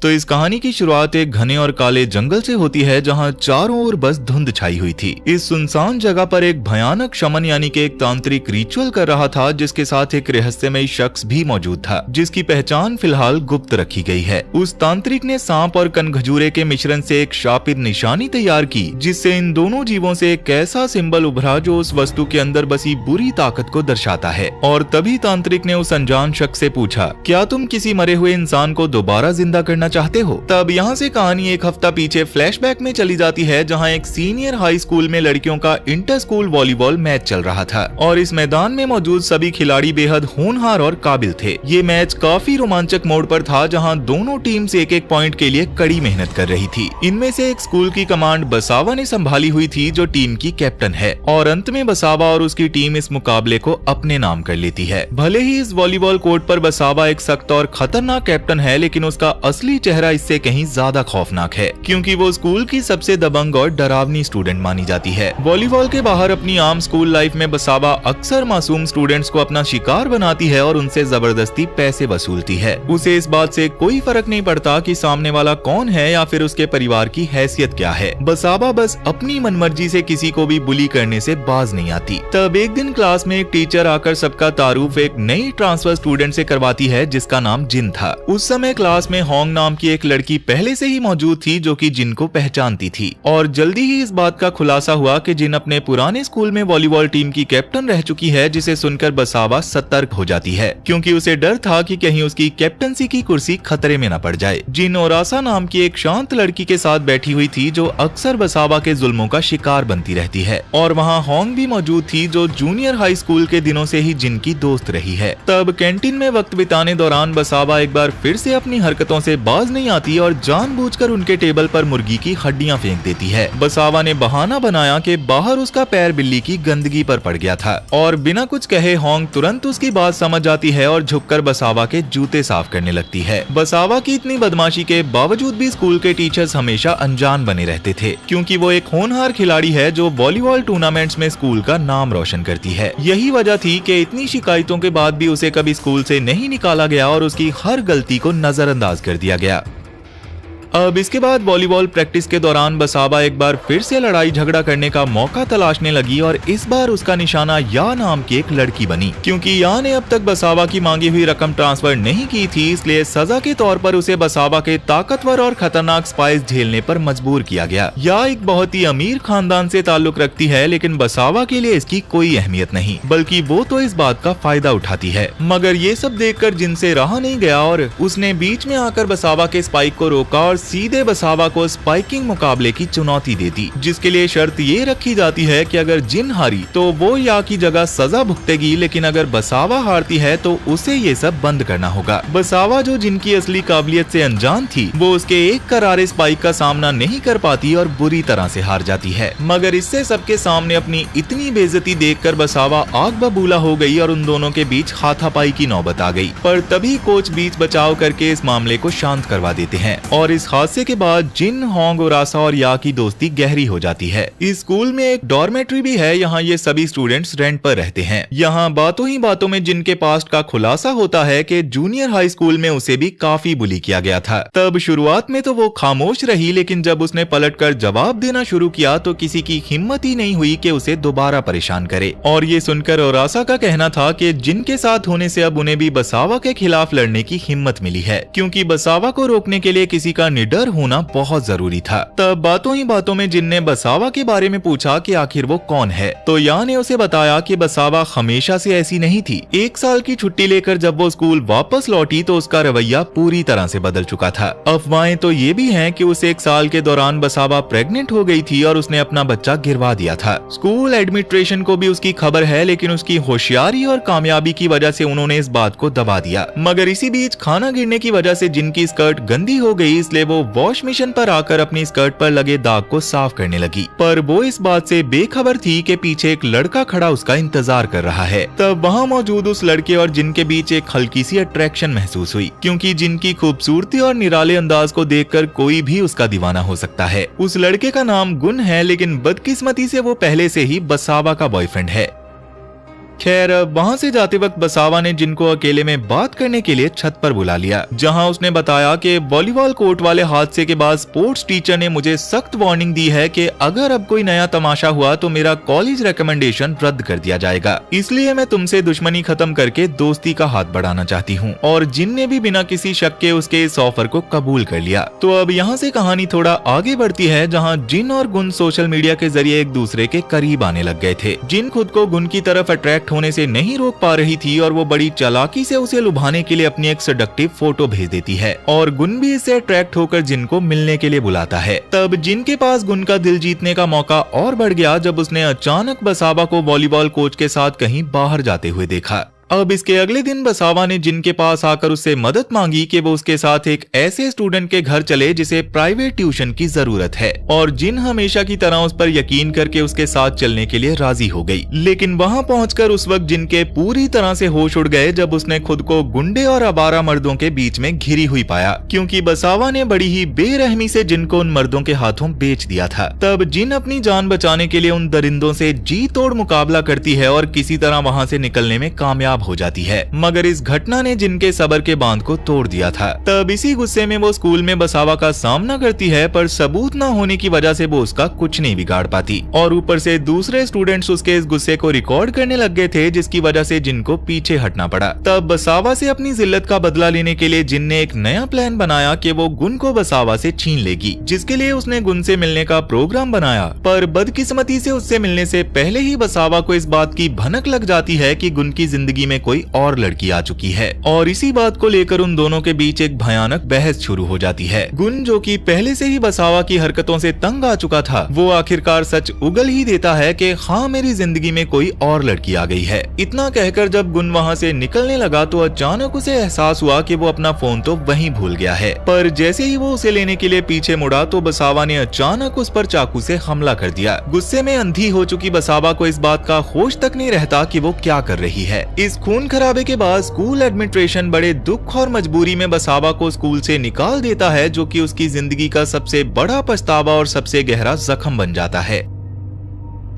तो इस कहानी की शुरुआत एक घने और काले जंगल से होती है जहां चारों ओर बस धुंध छाई हुई थी। इस सुनसान जगह पर एक भयानक शमन यानी कि एक तांत्रिक रिचुअल कर रहा था, जिसके साथ एक रहस्यमयी शख्स भी मौजूद था जिसकी पहचान फिलहाल गुप्त रखी गई है। उस तांत्रिक ने सांप और कनखजूरे के मिश्रण से एक शापित निशानी तैयार की, जिससे इन दोनों जीवों से एक ऐसा सिंबल उभरा जो उस वस्तु के अंदर बसी बुरी ताकत को दर्शाता है। और तभी तांत्रिक ने उस अनजान शख्स से पूछा, क्या तुम किसी मरे हुए इंसान को दोबारा जिंदा करना चाहते हो? तब यहाँ से कहानी एक हफ्ता पीछे फ्लैशबैक में चली जाती है, जहाँ एक सीनियर हाई स्कूल में लड़कियों का इंटर स्कूल वॉलीबॉल मैच चल रहा था और इस मैदान में मौजूद सभी खिलाड़ी बेहद होनहार और काबिल थे। ये मैच काफी रोमांचक मोड़ पर था, जहाँ दोनों टीम्स एक एक पॉइंट के लिए कड़ी मेहनत कर रही थी। इनमें से एक स्कूल की कमांड बसावा ने संभाली हुई थी, जो टीम की कैप्टन है, और अंत में बसावा और उसकी टीम इस मुकाबले को अपने नाम कर लेती है। भले ही इस वॉलीबॉल कोर्ट पर बसावा एक सख्त और खतरनाक कैप्टन है, लेकिन उसका असली चेहरा इससे कहीं ज्यादा खौफनाक है, क्योंकि वो स्कूल की सबसे दबंग और डरावनी स्टूडेंट मानी जाती है। वॉलीबॉल के बाहर अपनी आम स्कूल लाइफ में बसावा अक्सर मासूम स्टूडेंट्स को अपना शिकार बनाती है और उनसे जबरदस्ती पैसे वसूलती है। उसे इस बात से कोई फर्क नहीं पड़ता कि सामने वाला कौन है या फिर उसके परिवार की हैसियत क्या है। बसावा बस अपनी मनमर्जी से किसी को भी बुली करने से बाज नहीं आती। तब एक दिन क्लास में एक टीचर आकर सबका तारुफ एक नई ट्रांसफर स्टूडेंट से करवाती है, जिसका नाम जिन था। उस समय क्लास में होंग नाम की एक लड़की पहले से ही मौजूद थी, जो कि जिन को पहचानती थी, और जल्दी ही इस बात का खुलासा हुआ कि जिन अपने पुराने स्कूल में वॉलीबॉल टीम की कैप्टन रह चुकी है, जिसे सुनकर बसावा सतर्क हो जाती है, क्योंकि उसे डर था कि कहीं उसकी कैप्टनसी की कुर्सी खतरे में न पड़ जाए। जिन ओरासा नाम की एक शांत लड़की के साथ बैठी हुई थी, जो अक्सर बसावा के जुल्मों का शिकार बनती रहती है, और वहाँ होंग भी मौजूद थी, जो जूनियर हाई स्कूल के दिनों से ही जिन की दोस्त रही है। तब कैंटीन में वक्त बिताने दौरान बसावा एक बार फिर से अपनी हरकतों से बाज नहीं आती और जानबूझकर उनके टेबल पर मुर्गी की हड्डियां फेंक देती है। बसावा ने बहाना बनाया कि बाहर उसका पैर बिल्ली की गंदगी पर पड़ गया था, और बिना कुछ कहे होंग तुरंत उसकी बात समझ जाती है और झुककर बसावा के जूते साफ करने लगती है। बसावा की इतनी बदमाशी के बावजूद भी स्कूल के टीचर्स हमेशा अनजान बने रहते थे, क्योंकि वो एक होनहार खिलाड़ी है जो वॉलीबॉल टूर्नामेंट्स में स्कूल का नाम रोशन करती है। यही वजह थी कि इतनी शिकायतों के बाद भी उसे कभी स्कूल से नहीं निकाला गया और उसकी हर गलती को नजरअंदाज कर दिया गया। अब इसके बाद वॉलीबॉल प्रैक्टिस के दौरान बसावा एक बार फिर से लड़ाई झगड़ा करने का मौका तलाशने लगी, और इस बार उसका निशाना या नाम की एक लड़की बनी। क्योंकि या ने अब तक बसावा की मांगी हुई रकम ट्रांसफर नहीं की थी, इसलिए सजा के तौर पर उसे बसावा के ताकतवर और खतरनाक स्पाइस झेलने पर मजबूर किया गया। या एक बहुत ही अमीर खानदान से ताल्लुक रखती है, लेकिन बसावा के लिए इसकी कोई अहमियत नहीं, बल्कि वो तो इस बात का फायदा उठाती है। मगर ये सब देखकर जिनसे रहा नहीं गया और उसने बीच में आकर बसावा के स्पाइक को रोका और सीधे बसावा को स्पाइकिंग मुकाबले की चुनौती दे दी, जिसके लिए शर्त ये रखी जाती है कि अगर जिन हारी तो वो या की जगह सजा भुगतेगी, लेकिन अगर बसावा हारती है तो उसे ये सब बंद करना होगा। बसावा, जो जिनकी असली काबिलियत से अनजान थी, वो उसके एक करारे स्पाइक का सामना नहीं कर पाती और बुरी तरह से हार जाती है। मगर इससे सबके सामने अपनी इतनी बेइज्जती देखकर बसावा आग बबूला हो गई और उन दोनों के बीच हाथापाई की नौबत आ गई। पर तभी कोच बीच बचाव करके इस मामले को शांत करवा देते हैं, और इस हादसे के बाद जिन, होंग, ओरासा और या की दोस्ती गहरी हो जाती है। इस स्कूल में एक डॉर्मेट्री भी है, यहाँ ये सभी स्टूडेंट्स रेंट पर रहते हैं। यहाँ बातों ही बातों में जिनके पास्ट का खुलासा होता है कि जूनियर हाई स्कूल में उसे भी काफी बुली किया गया था। तब शुरुआत में तो वो खामोश रही, लेकिन जब उसने पलटकर जवाब देना शुरू किया तो किसी की हिम्मत ही नहीं हुई कि उसे दोबारा परेशान करे। और ये सुनकर ओरासा का कहना था कि जिनके साथ होने से अब उन्हें भी बसावा के खिलाफ लड़ने की हिम्मत मिली है, क्योंकि बसावा को रोकने के लिए किसी का निडर होना बहुत जरूरी था। तब बातों ही बातों में जिन ने बसावा के बारे में पूछा कि आखिर वो कौन है, तो या ने उसे बताया कि बसावा हमेशा से ऐसी नहीं थी। एक साल की छुट्टी लेकर जब वो स्कूल वापस लौटी तो उसका रवैया पूरी तरह से बदल चुका था। अफवाहें तो ये भी हैं कि उस एक साल के दौरान बसावा प्रेग्नेंट हो गई थी और उसने अपना बच्चा गिरवा दिया था। स्कूल एडमिनिस्ट्रेशन को भी उसकी खबर है, लेकिन उसकी होशियारी और कामयाबी की वजह से उन्होंने इस बात को दबा दिया। मगर इसी बीच खाना गिरने की वजह से जिनकी स्कर्ट गंदी हो गई, इसलिए वो वॉश मिशन पर आकर अपनी स्कर्ट पर लगे दाग को साफ करने लगी। पर वो इस बात से बेखबर थी कि पीछे एक लड़का खड़ा उसका इंतजार कर रहा है। तब वहाँ मौजूद उस लड़के और जिनके बीच एक हल्की सी अट्रैक्शन महसूस हुई, क्योंकि जिनकी खूबसूरती और निराले अंदाज को देखकर कोई भी उसका दीवाना हो सकता है। उस लड़के का नाम गुन है, लेकिन बदकिस्मती से वो पहले से ही बसावा का बॉयफ्रेंड है। खैर वहाँ से जाते वक्त बसावा ने जिन को अकेले में बात करने के लिए छत पर बुला लिया, जहाँ उसने बताया कि वॉलीबॉल कोर्ट वाले हादसे के बाद स्पोर्ट्स टीचर ने मुझे सख्त वार्निंग दी है कि अगर अब कोई नया तमाशा हुआ तो मेरा कॉलेज रिकमेंडेशन रद्द कर दिया जाएगा। इसलिए मैं तुमसे दुश्मनी खत्म करके दोस्ती का हाथ बढ़ाना चाहती हूँ। और जिन ने भी बिना किसी शक के उसके इस ऑफर को कबूल कर लिया। तो अब यहाँ से कहानी थोड़ा आगे बढ़ती है, जहाँ जिन और गुन सोशल मीडिया के जरिए एक दूसरे के करीब आने लग गए थे। जिन खुद को गुन की तरफ अट्रैक्ट होने से नहीं रोक पा रही थी और वो बड़ी चालाकी से उसे लुभाने के लिए अपनी एक सेडक्टिव फोटो भेज देती है और गुन भी इससे अट्रैक्ट होकर जिन को मिलने के लिए बुलाता है। तब जिन के पास गुन का दिल जीतने का मौका और बढ़ गया जब उसने अचानक बसावा को वॉलीबॉल कोच के साथ कहीं बाहर जाते हुए देखा। अब इसके अगले दिन बसावा ने जिन के पास आकर उससे मदद मांगी कि वो उसके साथ एक ऐसे स्टूडेंट के घर चले जिसे प्राइवेट ट्यूशन की जरूरत है, और जिन हमेशा की तरह उस पर यकीन करके उसके साथ चलने के लिए राजी हो गई। लेकिन वहां पहुंचकर उस वक्त जिन के पूरी तरह से होश उड़ गए जब उसने खुद को गुंडे और आवारा मर्दों के बीच में घिरी हुई पाया, क्योंकि बसावा ने बड़ी ही बेरहमी से जिन को उन मर्दों के हाथों बेच दिया था। तब जिन अपनी जान बचाने के लिए उन दरिंदों से जी तोड़ मुकाबला करती है और किसी तरह वहां से निकलने में कामयाब हो जाती है, मगर इस घटना ने जिनके सब्र के बांध को तोड़ दिया था। तब इसी गुस्से में वो स्कूल में बसावा का सामना करती है, पर सबूत न होने की वजह से वो उसका कुछ नहीं बिगाड़ पाती, और ऊपर से दूसरे स्टूडेंट्स उसके इस गुस्से को रिकॉर्ड करने लग गए थे, जिसकी वजह से जिनको पीछे हटना पड़ा। तब बसावा से अपनी जिल्लत का बदला लेने के लिए जिन ने एक नया प्लान बनाया कि वो गुन को बसावा से छीन लेगी, जिसके लिए उसने गुन से मिलने का प्रोग्राम बनाया। पर बदकिस्मती से उससे मिलने से पहले ही बसावा को इस बात की भनक लग जाती है कि गुन की जिंदगी में कोई और लड़की आ चुकी है, और इसी बात को लेकर उन दोनों के बीच एक भयानक बहस शुरू हो जाती है। गुन, जो कि पहले से ही बसावा की हरकतों से तंग आ चुका था, वो आखिरकार सच उगल ही देता है कि हाँ, मेरी जिंदगी में कोई और लड़की आ गई है। इतना कहकर जब गुन वहाँ से निकलने लगा तो अचानक उसे एहसास हुआ कि वो अपना फोन तो वहीं भूल गया है। पर जैसे ही वो उसे लेने के लिए पीछे मुड़ा तो बसावा ने अचानक उस पर चाकू से हमला कर दिया। गुस्से में अंधी हो चुकी बसावा को इस बात का होश तक नहीं रहता कि वो क्या कर रही है। इस खून खराबे के बाद स्कूल एडमिनिस्ट्रेशन बड़े दुख और मजबूरी में बसावा को स्कूल से निकाल देता है, जो कि उसकी जिंदगी का सबसे बड़ा पछतावा और सबसे गहरा जख्म बन जाता है।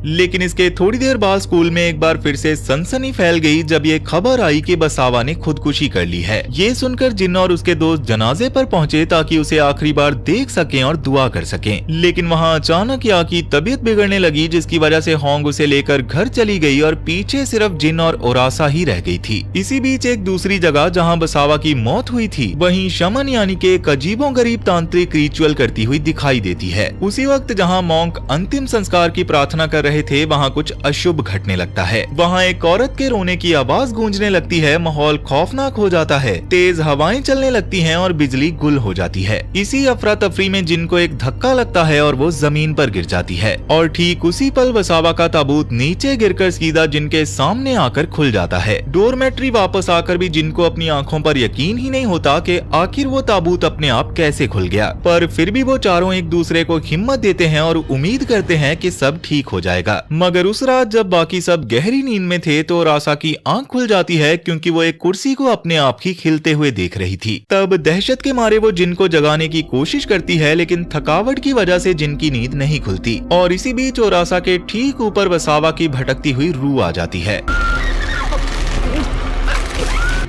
लेकिन इसके थोड़ी देर बाद स्कूल में एक बार फिर से सनसनी फैल गई जब ये खबर आई कि बसावा ने खुदकुशी कर ली है। ये सुनकर जिन और उसके दोस्त जनाजे पर पहुंचे ताकि उसे आखिरी बार देख सकें और दुआ कर सकें। लेकिन वहां अचानक या की तबीयत बिगड़ने लगी, जिसकी वजह से होंग उसे लेकर घर चली गई और पीछे सिर्फ जिन और ओरासा ही रह गई थी। इसी बीच एक दूसरी जगह जहाँ बसावा की मौत हुई थी, वहीं शमन यानी कि एक अजीबोगरीब तांत्रिक रिचुअल करती हुई दिखाई देती है। उसी वक्त जहाँ मॉन्क अंतिम संस्कार की प्रार्थना कर रहे थे, वहाँ कुछ अशुभ घटने लगता है। वहाँ एक औरत के रोने की आवाज गूंजने लगती है, माहौल खौफनाक हो जाता है, तेज हवाएं चलने लगती हैं और बिजली गुल हो जाती है। इसी अफरा तफरी में जिन को एक धक्का लगता है और वो जमीन पर गिर जाती है, और ठीक उसी पल बसावा का ताबूत नीचे गिरकर सीधा जिनके सामने आकर खुल जाता है। डोरमेट्री वापस आकर भी जिनको अपनी आंखों पर यकीन ही नहीं होता कि आखिर वो ताबूत अपने आप कैसे खुल गया। पर फिर भी वो चारों एक दूसरे को हिम्मत देते हैं और उम्मीद करते हैं कि सब ठीक हो जाएगा। मगर उस रात जब बाकी सब गहरी नींद में थे तो रासा की आंख खुल जाती है, क्योंकि वो एक कुर्सी को अपने आप ही खिलते हुए देख रही थी। तब दहशत के मारे वो जिन को जगाने की कोशिश करती है, लेकिन थकावट की वजह से जिन की नींद नहीं खुलती, और इसी बीच रासा के ठीक ऊपर बसावा की भटकती हुई रूह आ जाती है।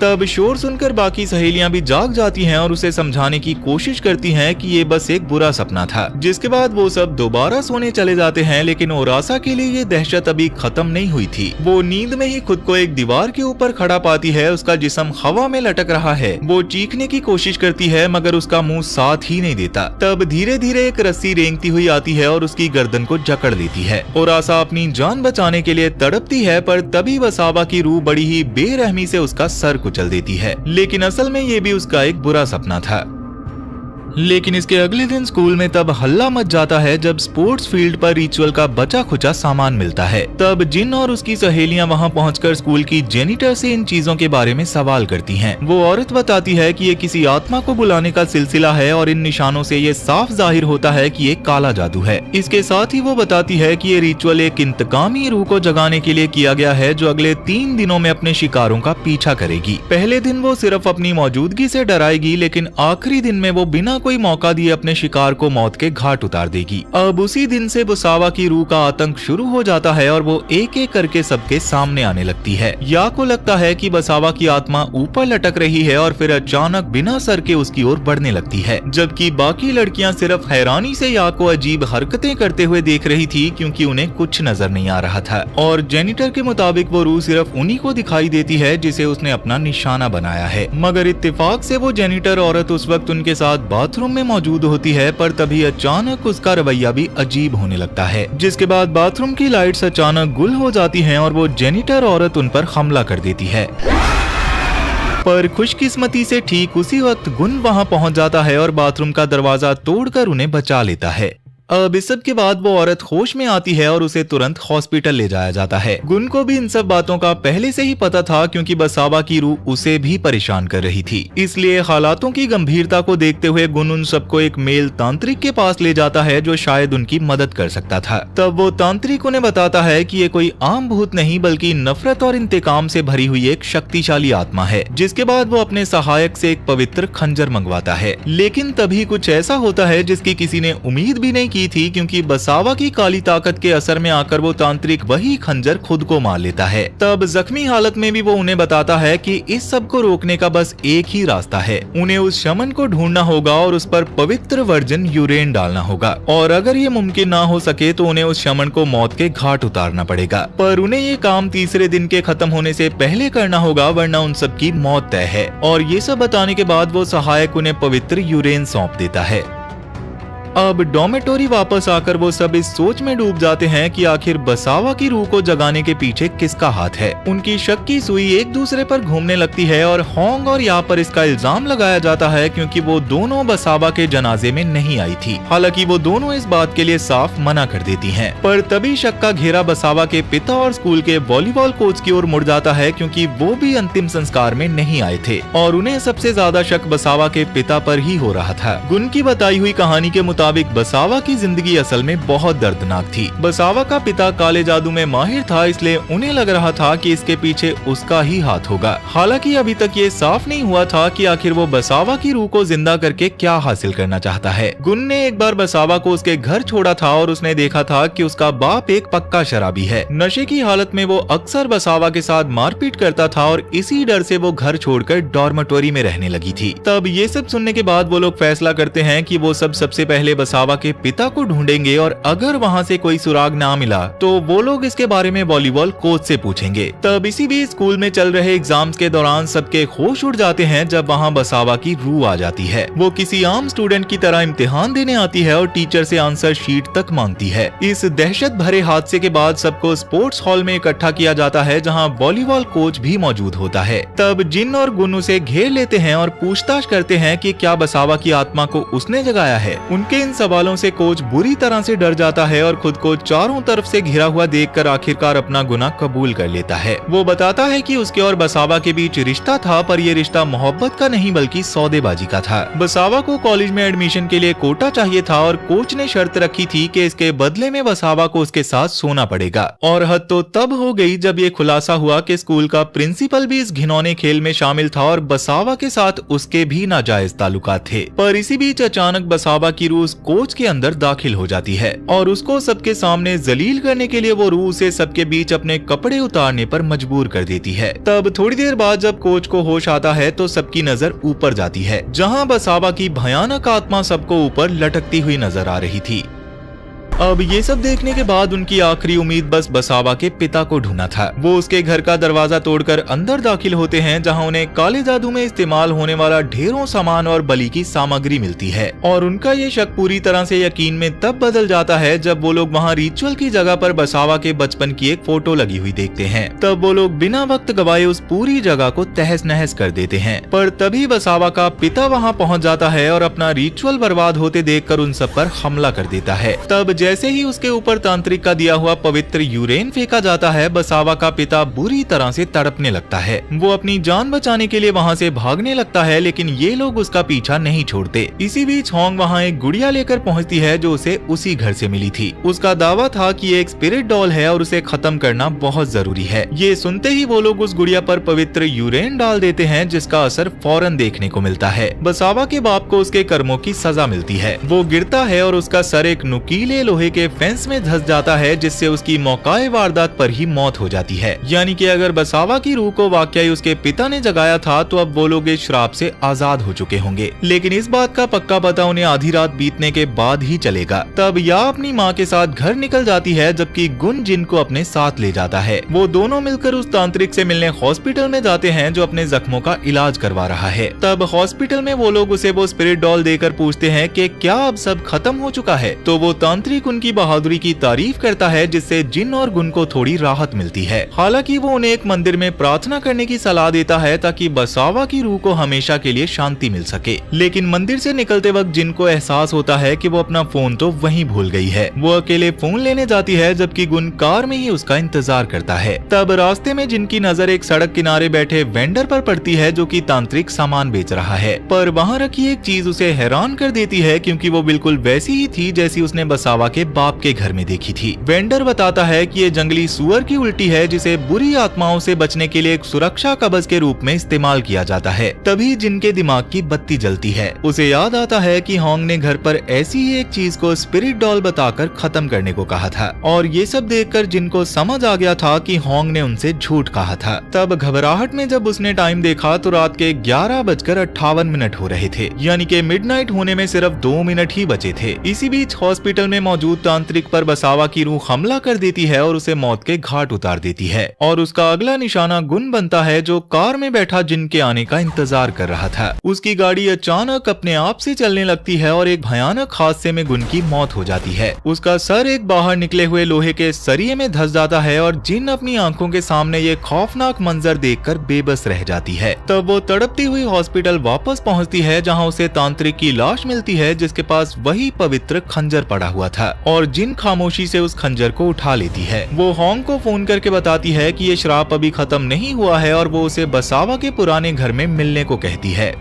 तब शोर सुनकर बाकी सहेलियां भी जाग जाती हैं और उसे समझाने की कोशिश करती हैं कि ये बस एक बुरा सपना था, जिसके बाद वो सब दोबारा सोने चले जाते हैं। लेकिन ओरासा के लिए ये दहशत अभी खत्म नहीं हुई थी। वो नींद में ही खुद को एक दीवार के ऊपर खड़ा पाती है, उसका जिस्म हवा में लटक रहा है। वो चीखने की कोशिश करती है मगर उसका मुंह साथ ही नहीं देता। तब धीरे धीरे एक रस्सी रेंगती हुई आती है और उसकी गर्दन को जकड़ लेती है। ओरासा अपनी जान बचाने के लिए तड़पती है, पर तभी बसावा की रूह बड़ी ही बेरहमी से उसका सर चल देती है। लेकिन असल में ये भी उसका एक बुरा सपना था। लेकिन इसके अगले दिन स्कूल में तब हल्ला मच जाता है जब स्पोर्ट्स फील्ड पर रिचुअल का बचा खुचा सामान मिलता है। तब जिन और उसकी सहेलियां वहां पहुंचकर स्कूल की जेनिटर से इन चीजों के बारे में सवाल करती हैं। वो औरत बताती है कि ये किसी आत्मा को बुलाने का सिलसिला है और इन निशानों से ये साफ जाहिर होता है कि ये काला जादू है। इसके साथ ही वो बताती है कि ये रिचुअल एक इंतकामी रूह को जगाने के लिए किया गया है, जो अगले 3 दिनों में अपने शिकारों का पीछा करेगी। पहले दिन वो सिर्फ अपनी मौजूदगी से डराएगी, लेकिन आखिरी दिन में वो बिना कोई मौका दिए अपने शिकार को मौत के घाट उतार देगी। अब उसी दिन से बसावा की रूह का आतंक शुरू हो जाता है और वो एक एक करके सबके सामने आने लगती है। या को लगता है कि बसावा की आत्मा ऊपर लटक रही है और फिर अचानक बिना सर के उसकी ओर बढ़ने लगती है, जबकि बाकी लड़कियां सिर्फ हैरानी से या को अजीब हरकतें करते हुए देख रही थी क्योंकि उन्हें कुछ नजर नहीं आ रहा था। और जेनिटर के मुताबिक वो रूह सिर्फ उन्हीं को दिखाई देती है जिसे उसने अपना निशाना बनाया है। मगर इत्तेफाक से वो जेनिटर औरत उस वक्त उनके साथ बाथरूम में मौजूद होती है, पर तभी अचानक उसका रवैया भी अजीब होने लगता है, जिसके बाद बाथरूम की लाइट्स अचानक गुल हो जाती हैं और वो जेनिटर औरत उन पर हमला कर देती है। पर खुशकिस्मती से ठीक उसी वक्त गुन वहां पहुंच जाता है और बाथरूम का दरवाजा तोड़कर उन्हें बचा लेता है। अब इस सब के बाद वो औरत होश में आती है और उसे तुरंत हॉस्पिटल ले जाया जाता है। गुन को भी इन सब बातों का पहले से ही पता था क्योंकि बसावा की रूह उसे भी परेशान कर रही थी। इसलिए हालातों की गंभीरता को देखते हुए गुन उन सबको एक मेल तांत्रिक के पास ले जाता है जो शायद उनकी मदद कर सकता था। तब वो तांत्रिक उन्हें बताता है कि ये कोई आम भूत नहीं बल्कि नफरत और इंतकाम से भरी हुई एक शक्तिशाली आत्मा है। जिसके बाद वो अपने सहायक से एक पवित्र खंजर मंगवाता है। लेकिन तभी कुछ ऐसा होता है जिसकी किसी ने उम्मीद भी नहीं की थी, क्योंकि बसावा की काली ताकत के असर में आकर वो तांत्रिक वही खंजर खुद को मार लेता है। तब जख्मी हालत में भी वो उन्हें बताता है कि इस सब को रोकने का बस एक ही रास्ता है, उन्हें उस शमन को ढूंढना होगा और उस पर पवित्र वर्जिन यूरेन डालना होगा, और अगर ये मुमकिन ना हो सके तो उन्हें उस शमन को मौत के घाट उतारना पड़ेगा। पर उन्हें ये काम तीसरे दिन के खत्म होने से पहले करना होगा, वरना उन सब की मौत तय है। और ये सब बताने के बाद वो सहायक उन्हें पवित्र यूरेन सौंप देता है। अब डॉमेटोरी वापस आकर वो सब इस सोच में डूब जाते हैं कि आखिर बसावा की रूह को जगाने के पीछे किसका हाथ है। उनकी शक की सुई एक दूसरे पर घूमने लगती है और होंग और या पर इसका इल्जाम लगाया जाता है क्योंकि वो दोनों बसावा के जनाजे में नहीं आई थी। हालांकि वो दोनों इस बात के लिए साफ मना कर देती हैं। पर तभी शक का घेरा बसावा के पिता और स्कूल के वॉलीबॉल कोच की ओर मुड़ जाता है क्योंकि वो भी अंतिम संस्कार में नहीं आए थे और उन्हें सबसे ज्यादा शक बसावा के पिता पर ही हो रहा था। गुन की बताई हुई कहानी के मुताबिक बसावा की जिंदगी असल में बहुत दर्दनाक थी। बसावा का पिता काले जादू में माहिर था, इसलिए उन्हें लग रहा था कि इसके पीछे उसका ही हाथ होगा। हालांकि अभी तक ये साफ नहीं हुआ था कि आखिर वो बसावा की रूह को जिंदा करके क्या हासिल करना चाहता है। गुन ने एक बार बसावा को उसके घर छोड़ा था और उसने देखा था कि उसका बाप एक पक्का शराबी है। नशे की हालत में वो अक्सर बसावा के साथ मारपीट करता था और इसी डर से वो घर छोड़कर डॉर्मेटोरी में रहने लगी थी। तब ये सब सुनने के बाद वो लोग फैसला करते हैं कि वो सब सबसे पहले बसावा के पिता को ढूंढेंगे और अगर वहां से कोई सुराग ना मिला तो वो लोग इसके बारे में वॉलीबॉल कोच से पूछेंगे। तब इसी बीच स्कूल में चल रहे एग्जाम्स के दौरान सबके होश उड़ जाते हैं जब वहां बसावा की रूह आ जाती है। वो किसी आम स्टूडेंट की तरह इम्तिहान देने आती है और टीचर से आंसर शीट तक मांगती है। इस दहशत भरे हादसे के बाद सबको स्पोर्ट्स हॉल में इकट्ठा किया जाता है जहाँ वॉलीबॉल कोच भी मौजूद होता है। तब जिन और गुन उसे घेर लेते हैं और पूछताछ करते हैं कि क्या बसावा की आत्मा को उसने जगाया है। उनके इन सवालों से कोच बुरी तरह से डर जाता है और खुद को चारों तरफ से घिरा हुआ देखकर आखिरकार अपना गुनाह कबूल कर लेता है। वो बताता है कि उसके और बसावा के बीच रिश्ता था, पर ये रिश्ता मोहब्बत का नहीं बल्कि सौदेबाजी का था। बसावा को कॉलेज में एडमिशन के लिए कोटा चाहिए था और कोच ने शर्त रखी थी कि इसके बदले में बसावा को उसके साथ सोना पड़ेगा। और हद तो तब हो गई जब ये खुलासा हुआ कि स्कूल का प्रिंसिपल भी इस घिनौने खेल में शामिल था और बसावा के साथ उसके भी नाजायज ताल्लुकात थे। पर इसी बीच अचानक बसावा की रूह कोच के अंदर दाखिल हो जाती है और उसको सबके सामने जलील करने के लिए वो रूह से सबके बीच अपने कपड़े उतारने पर मजबूर कर देती है। तब थोड़ी देर बाद जब कोच को होश आता है तो सबकी नजर ऊपर जाती है जहां बसावा की भयानक आत्मा सबको ऊपर लटकती हुई नजर आ रही थी। अब ये सब देखने के बाद उनकी आखिरी उम्मीद बस बसावा के पिता को ढूंढना था। वो उसके घर का दरवाजा तोड़कर अंदर दाखिल होते हैं जहां उन्हें काले जादू में इस्तेमाल होने वाला ढेरों सामान और बलि की सामग्री मिलती है। और उनका ये शक पूरी तरह से यकीन में तब बदल जाता है जब वो लोग वहाँ रिचुअल की जगह पर बसावा के बचपन की एक फोटो लगी हुई देखते हैं। तब वो लोग बिना वक्त गवाए उस पूरी जगह को तहस नहस कर देते हैं। पर तभी बसावा का पिता वहाँ पहुँच जाता है और अपना रिचुअल बर्बाद होते देखकर उन सब पर हमला कर देता है। तब जैसे ही उसके ऊपर तांत्रिक का दिया हुआ पवित्र यूरेन फेंका जाता है, बसावा का पिता बुरी तरह से तड़पने लगता है। वो अपनी जान बचाने के लिए वहाँ से भागने लगता है, लेकिन ये लोग उसका पीछा नहीं छोड़ते। इसी बीच होंग वहाँ एक गुड़िया लेकर पहुँचती है जो उसे उसी घर से मिली थी। उसका दावा था कि ये एक स्पिरिट डॉल है और उसे खत्म करना बहुत जरूरी है। ये सुनते ही वो लोग उस गुड़िया पर पवित्र यूरेन डाल देते हैं, जिसका असर फौरन देखने को मिलता है। बसावा के बाप को उसके कर्मों की सजा मिलती है। वो गिरता है और उसका सर एक नुकीले लोहे के फेंस में धंस जाता है, जिससे उसकी मौकाए वारदात पर ही मौत हो जाती है। यानी कि अगर बसावा की रूह को वाकई उसके पिता ने जगाया था तो अब वो लोग इस श्राप से आजाद हो चुके होंगे। लेकिन इस बात का पक्का पता उन्हें आधी रात बीतने के बाद ही चलेगा। तब या अपनी माँ के साथ घर निकल जाती है, जबकि गुन जिन को अपने साथ ले जाता है। वो दोनों मिलकर उस तांत्रिक से मिलने हॉस्पिटल में जाते हैं जो अपने जख्मों का इलाज करवा रहा है। तब हॉस्पिटल में वो लोग उसे वो स्पिरिट डॉल देकर पूछते हैं कि क्या अब सब खत्म हो चुका है। तो वो तांत्रिक उनकी बहादुरी की तारीफ करता है, जिससे जिन और गुन को थोड़ी राहत मिलती है। हालांकि वो उन्हें एक मंदिर में प्रार्थना करने की सलाह देता है ताकि बसावा की रूह को हमेशा के लिए शांति मिल सके। लेकिन मंदिर से निकलते वक्त जिन को एहसास होता है कि वो अपना फोन तो वहीं भूल गई है। वो अकेले फोन लेने जाती है, जबकि गुन कार में ही उसका इंतजार करता है। तब रास्ते में जिनकी नजर एक सड़क किनारे बैठे वेंडर पर पड़ती है जो कि तांत्रिक सामान बेच रहा है। पर वहाँ रखी एक चीज उसे हैरान कर देती है, क्योंकि वो बिल्कुल वैसी ही थी जैसी उसने बसावा के बाप के घर में देखी थी। वेंडर बताता है कि ये जंगली सुअर की उल्टी है, जिसे बुरी आत्माओं से बचने के लिए एक सुरक्षा कवच के रूप में इस्तेमाल किया जाता है। तभी जिनके दिमाग की बत्ती जलती है। उसे याद आता है कि होंग ने घर पर ऐसी ही एक चीज को स्पिरिट डॉल बताकर खत्म करने को कहा था, और ये सब देखकर जिनको समझ आ गया था कि होंग ने उनसे झूठ कहा था। तब घबराहट में जब उसने टाइम देखा तो रात के 11:58 हो रहे थे, यानी कि मिडनाइट होने में सिर्फ 2 मिनट ही बचे थे। इसी बीच हॉस्पिटल में मौजूद तांत्रिक पर बसावा की रूह हमला कर देती है और उसे मौत के घाट उतार देती है। और उसका अगला निशाना गुन बनता है, जो कार में बैठा जिन के आने का इंतजार कर रहा था। उसकी गाड़ी अचानक अपने आप से चलने लगती है और एक भयानक हादसे में गुन की मौत हो जाती है। उसका सर एक बाहर निकले हुए लोहे के सरिये में धंस जाता है और जिन अपनी आंखों के सामने ये खौफनाक मंजर देखकर बेबस रह जाती है। तब वो तड़पती हुई हॉस्पिटल वापस पहुंचती है, जहां उसे तांत्रिक की लाश मिलती है, जिसके पास वही पवित्र खंजर पड़ा हुआ था। और जिन खामोशी से उस खंजर को उठा लेती है। वो होंग को फोन करके बताती है कि ये श्राप अभी खत्म नहीं हुआ है और वो उसे बसावा के पुराने घर में मिलने को कहती है।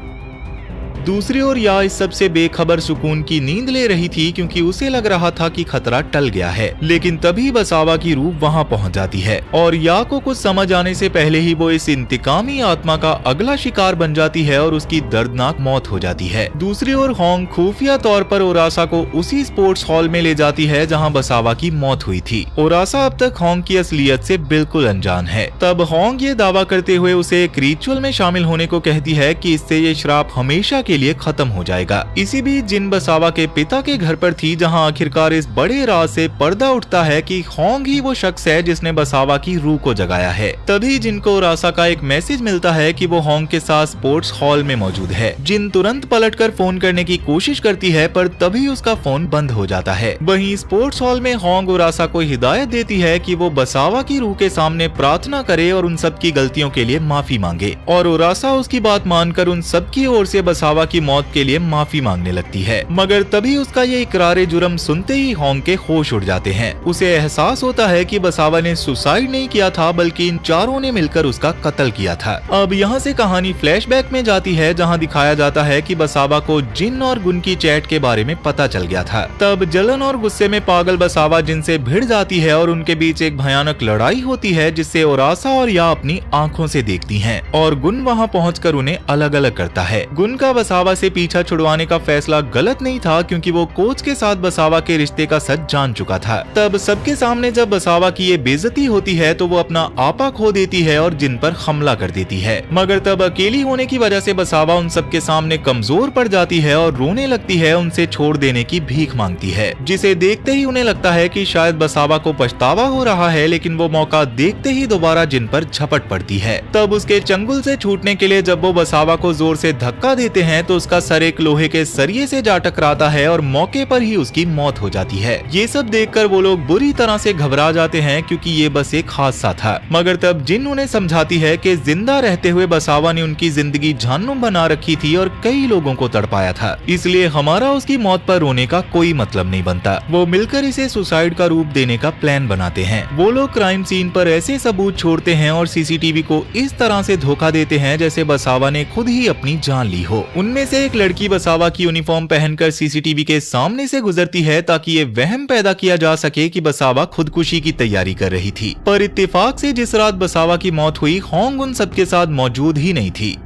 दूसरी ओर या इस सबसे बेखबर सुकून की नींद ले रही थी, क्योंकि उसे लग रहा था कि खतरा टल गया है। लेकिन तभी बसावा की रूह वहां पहुंच जाती है और या को कुछ समझ आने से पहले ही वो इस इंतकामी आत्मा का अगला शिकार बन जाती है और उसकी दर्दनाक मौत हो जाती है। दूसरी ओर होंग खुफिया तौर पर ओरासा को उसी स्पोर्ट्स हॉल में ले जाती है जहां बसावा की मौत हुई थी। ओरासा अब तक होंग की असलियत से बिल्कुल अनजान है। तब होंग ये दावा करते हुए उसे एक रिचुअल में शामिल होने को कहती है कि इससे ये श्राप हमेशा के लिए खत्म हो जाएगा। इसी बीच जिन बसावा के पिता के घर पर थी, जहां आखिरकार इस बड़े राज से पर्दा उठता है कि होंग ही वो शख्स है जिसने बसावा की रूह को जगाया है। तभी जिनको ओरासा का एक मैसेज मिलता है कि वो होंग के साथ स्पोर्ट्स हॉल में मौजूद है। जिन तुरंत पलटकर फोन करने की कोशिश करती है, पर तभी उसका फोन बंद हो जाता है। वहीं स्पोर्ट्स हॉल में होंग ओरासा को हिदायत देती है कि वो बसावा की रूह के सामने प्रार्थना करे और उन सब की गलतियों के लिए माफी मांगे। और ओरासा उसकी बात मानकर उन सब की ओर से बसावा की मौत के लिए माफी मांगने लगती है। मगर तभी उसका ये इकरार जुर्म सुनते ही होंग के होश उड़ जाते हैं। उसे एहसास होता है कि बसावा ने सुसाइड नहीं किया था, बल्कि इन चारों ने मिलकर उसका कत्ल किया था। अब यहाँ से कहानी फ्लैशबैक में जाती है, जहाँ दिखाया जाता है कि बसावा को जिन और गुन की चैट के बारे में पता चल गया था। तब जलन और गुस्से में पागल बसावा जिन से भिड़ जाती है और उनके बीच एक भयानक लड़ाई होती है, जिससे ओरासा और या अपनी आंखों से देखती हैं। और गुन वहाँ पहुंचकर उन्हें अलग अलग करता है। गुन का बसावा से पीछा छुड़वाने का फैसला गलत नहीं था, क्योंकि वो कोच के साथ बसावा के रिश्ते का सच जान चुका था। तब सबके सामने जब बसावा की ये बेइज्जती होती है तो वो अपना आपा खो देती है और जिन पर हमला कर देती है। मगर तब अकेली होने की वजह से बसावा उन सबके सामने कमजोर पड़ जाती है और रोने लगती है, उनसे छोड़ देने की भीख मांगती है। जिसे देखते ही उन्हें लगता है कि शायद बसावा को पछतावा हो रहा है, लेकिन वो मौका देखते ही दोबारा जिन पर झपट पड़ती है। तब उसके चंगुल से छूटने के लिए जब वो बसावा को जोर से धक्का देते हैं हैं तो उसका सर एक लोहे के सरिये से जा टकराता है और मौके पर ही उसकी मौत हो जाती है। ये सब देखकर वो लोग बुरी तरह से घबरा जाते हैं क्योंकि ये बस एक हादसा था। मगर तब जिन उन्हें समझाती है कि जिंदा रहते हुए बसावा ने उनकी जिंदगी जहन्नुम बना रखी थी और कई लोगों को तड़पाया था, इसलिए हमारा उसकी मौत पर रोने का कोई मतलब नहीं बनता। वो मिलकर इसे सुसाइड का रूप देने का प्लान बनाते हैं। वो लोग क्राइम सीन पर ऐसे सबूत छोड़ते हैं और सीसीटीवी को इस तरह से धोखा देते हैं जैसे बसावा ने खुद ही अपनी जान ली हो। उनमें से एक लड़की बसावा की यूनिफॉर्म पहनकर सीसीटीवी के सामने से गुजरती है ताकि ये वहम पैदा किया जा सके कि बसावा खुदकुशी की तैयारी कर रही थी। पर इत्तेफाक से जिस रात बसावा की मौत हुई, होंग उन सबके साथ मौजूद ही नहीं थी।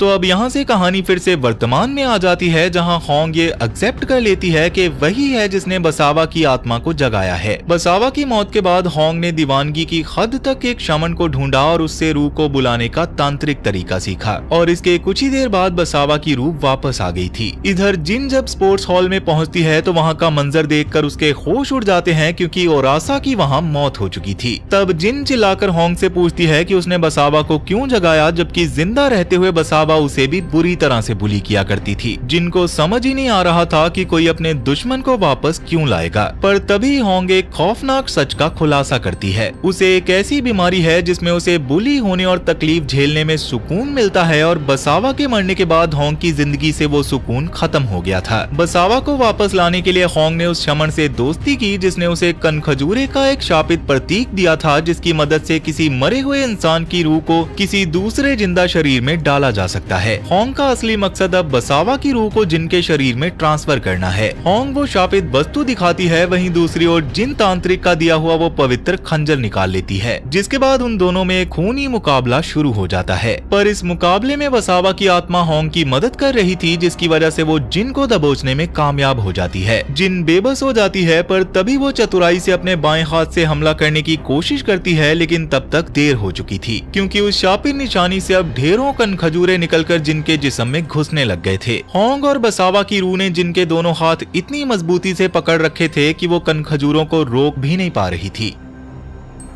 तो अब यहाँ से कहानी फिर से वर्तमान में आ जाती है, जहाँ होंग ये एक्सेप्ट कर लेती है कि वही है जिसने बसावा की आत्मा को जगाया है। बसावा की मौत के बाद होंग ने दीवानगी की हद तक एक शमन को ढूंढा और उससे रूह को बुलाने का तांत्रिक तरीका सीखा और इसके कुछ ही देर बाद बसावा की रूह वापस आ गई थी। इधर जिन जब स्पोर्ट्स हॉल में पहुंचती है तो वहाँ का मंजर देखकर उसके होश उड़ जाते हैं क्योंकि ओरासा की वहाँ मौत हो चुकी थी। तब जिन चिल्लाकर होंग से पूछती है कि उसने बसावा को क्यों जगाया, जबकि जिंदा रहते हुए बसावा उसे भी बुरी तरह से बुली किया करती थी। जिनको समझ ही नहीं आ रहा था कि कोई अपने दुश्मन को वापस क्यों लाएगा। पर तभी होंग एक खौफनाक सच का खुलासा करती है। उसे एक ऐसी बीमारी है जिसमें उसे बुली होने और तकलीफ झेलने में सुकून मिलता है और बसावा के मरने के बाद होंग की जिंदगी से वो सुकून खत्म हो गया था। बसावा को वापस लाने के लिए होंग ने उस शमन से दोस्ती की जिसने उसे कनखजूरे का एक शापित प्रतीक दिया था, जिसकी मदद से किसी मरे हुए इंसान की रूह को किसी दूसरे जिंदा शरीर में डाला जा सकता है। होंग का असली मकसद अब बसावा की रूह को जिन के शरीर में ट्रांसफर करना है। होंग वो शापित वस्तु दिखाती है, वहीं दूसरी ओर जिन तांत्रिक का दिया हुआ वो पवित्र खंजर निकाल लेती है, जिसके बाद उन दोनों में खूनी मुकाबला शुरू हो जाता है। पर इस मुकाबले में बसावा की आत्मा होंग की मदद कर रही थी, जिसकी वजह से वो जिन को दबोचने में कामयाब हो जाती है। जिन बेबस हो जाती है, पर तभी वो चतुराई से अपने बाएं हाथ से हमला करने की कोशिश करती है, लेकिन तब तक देर हो चुकी थी क्योंकि उस शापित निशानी से अब ढेरों कनखजूरे निकलकर जिनके जिस्म में घुसने लग गए थे। होंग और बसावा की रूह ने जिनके दोनों हाथ इतनी मजबूती से पकड़ रखे थे कि वो कनखजूरों को रोक भी नहीं पा रही थी।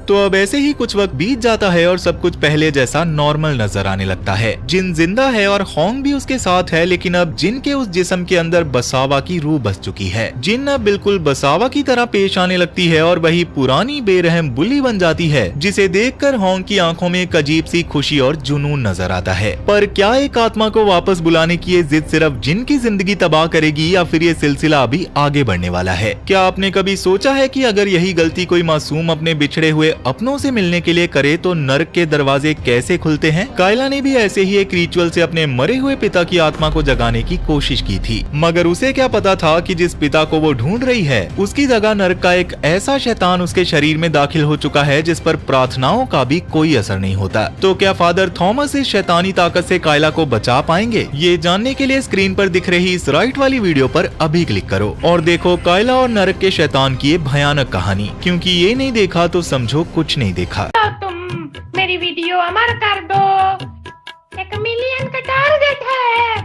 तो अब ऐसे ही कुछ वक्त बीत जाता है और सब कुछ पहले जैसा नॉर्मल नजर आने लगता है। जिन जिंदा है और होंग भी उसके साथ है, लेकिन अब जिन के उस जिस्म के अंदर बसावा की रूह बस चुकी है। जिन अब बिल्कुल बसावा की तरह पेश आने लगती है और वही पुरानी बेरहम बुली बन जाती है, जिसे देखकर होंग की आंखों में एक अजीब सी खुशी और जुनून नजर आता है। पर क्या एक आत्मा को वापस बुलाने की ये जिद सिर्फ जिन की जिंदगी तबाह करेगी या फिर ये सिलसिला अभी आगे बढ़ने वाला है? क्या आपने कभी सोचा है कि अगर यही गलती कोई मासूम अपने बिछड़े हुए अपनों से मिलने के लिए करे तो नर्क के दरवाजे कैसे खुलते हैं? कायला ने भी ऐसे ही एक रिचुअल से अपने मरे हुए पिता की आत्मा को जगाने की कोशिश की थी, मगर उसे क्या पता था कि जिस पिता को वो ढूंढ रही है उसकी जगह नर्क का एक ऐसा शैतान उसके शरीर में दाखिल हो चुका है जिस पर प्रार्थनाओं का भी कोई असर नहीं होता। तो क्या फादर थॉमस इस शैतानी ताकत से कायला को बचा पाएंगे? ये जानने के लिए स्क्रीन पर दिख रही इस राइट वाली वीडियो पर अभी क्लिक करो और देखो कायला और नर्क के शैतान की ये भयानक कहानी, क्योंकि ये नहीं देखा तो समझो कुछ नहीं देखा। तो तुम मेरी वीडियो अमर कर दो, 1 मिलियन का टारगेट है।